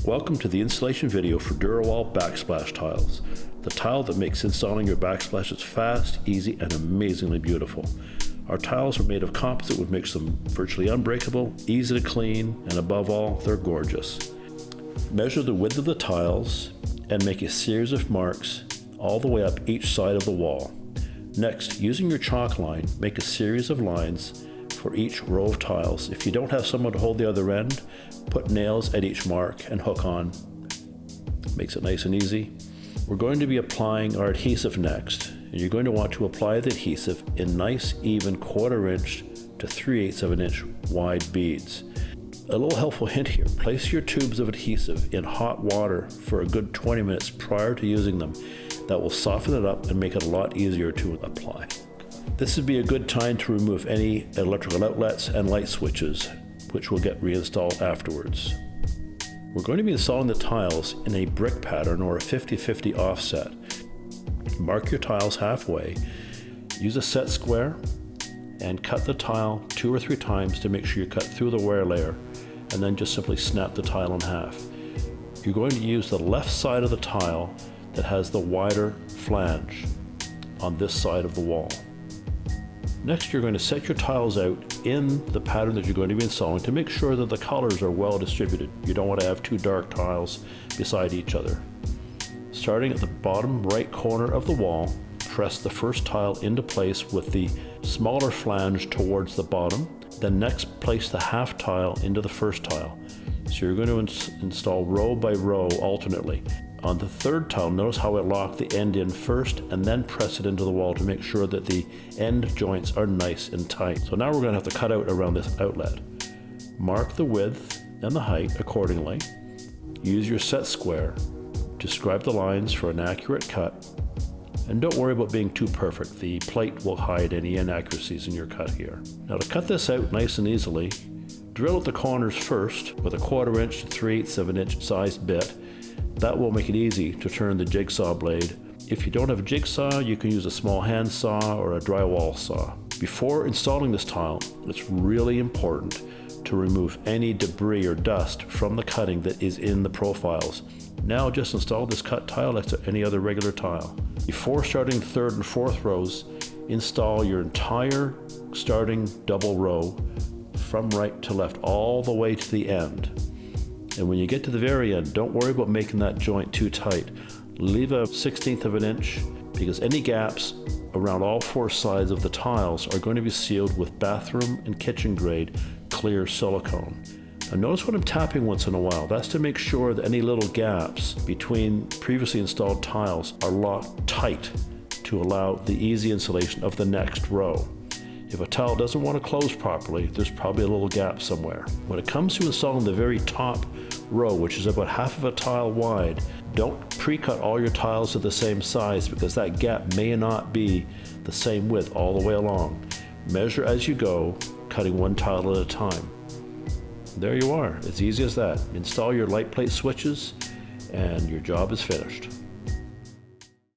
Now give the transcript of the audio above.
Welcome to the installation video for DuraWall backsplash tiles, the tile that makes installing your backsplashes fast, easy, and amazingly beautiful. Our tiles are made of composite, which makes them virtually unbreakable, easy to clean, and above all, they're gorgeous. Measure the width of the tiles and make a series of marks all the way up each side of the wall. Next, using your chalk line, make a series of lines for each row of tiles. If you don't have someone to hold the other end, put nails at each mark and hook on. Makes it nice and easy. We're going to be applying our adhesive next, and you're going to want to apply the adhesive in nice, even 1/4 inch to 3/8 of an inch wide beads. A little helpful hint here, place your tubes of adhesive in hot water for a good 20 minutes prior to using them. That will soften it up and make it a lot easier to apply. This would be a good time to remove any electrical outlets and light switches, which will get reinstalled afterwards. We're going to be installing the tiles in a brick pattern or a 50-50 offset. Mark your tiles halfway, use a set square, and cut the tile 2 or 3 times to make sure you cut through the wear layer, and then just simply snap the tile in half. You're going to use the left side of the tile that has the wider flange on this side of the wall. Next, you're going to set your tiles out in the pattern that you're going to be installing to make sure that the colors are well distributed. You don't want to have 2 dark tiles beside each other. Starting at the bottom right corner of the wall, press the first tile into place with the smaller flange towards the bottom. Then next, place the half tile into the first tile. So you're going to install row by row alternately. On the third tile, notice how it locked the end in first and then press it into the wall to make sure that the end joints are nice and tight. So now we're going to have to cut out around this outlet. Mark the width and the height accordingly. Use your set square to scribe the lines for an accurate cut. And don't worry about being too perfect. The plate will hide any inaccuracies in your cut here. Now to cut this out nice and easily, drill at the corners first with a 1/4 inch to 3/8 of an inch sized bit. That will make it easy to turn the jigsaw blade. If you don't have a jigsaw, you can use a small hand saw or a drywall saw. Before installing this tile, it's really important to remove any debris or dust from the cutting that is in the profiles. Now just install this cut tile next to any other regular tile. Before starting the 3rd and 4th rows, install your entire starting double row from right to left all the way to the end. And when you get to the very end, don't worry about making that joint too tight. Leave a 1/16 of an inch, because any gaps around all 4 sides of the tiles are going to be sealed with bathroom and kitchen grade clear silicone. Now notice when I'm tapping once in a while, that's to make sure that any little gaps between previously installed tiles are locked tight to allow the easy installation of the next row. If a tile doesn't want to close properly, there's probably a little gap somewhere. When it comes to installing the very top row, which is about half of a tile wide, don't pre-cut all your tiles to the same size because that gap may not be the same width all the way along. Measure as you go, cutting 1 tile at a time. There you are, as easy as that. Install your light plate switches and your job is finished.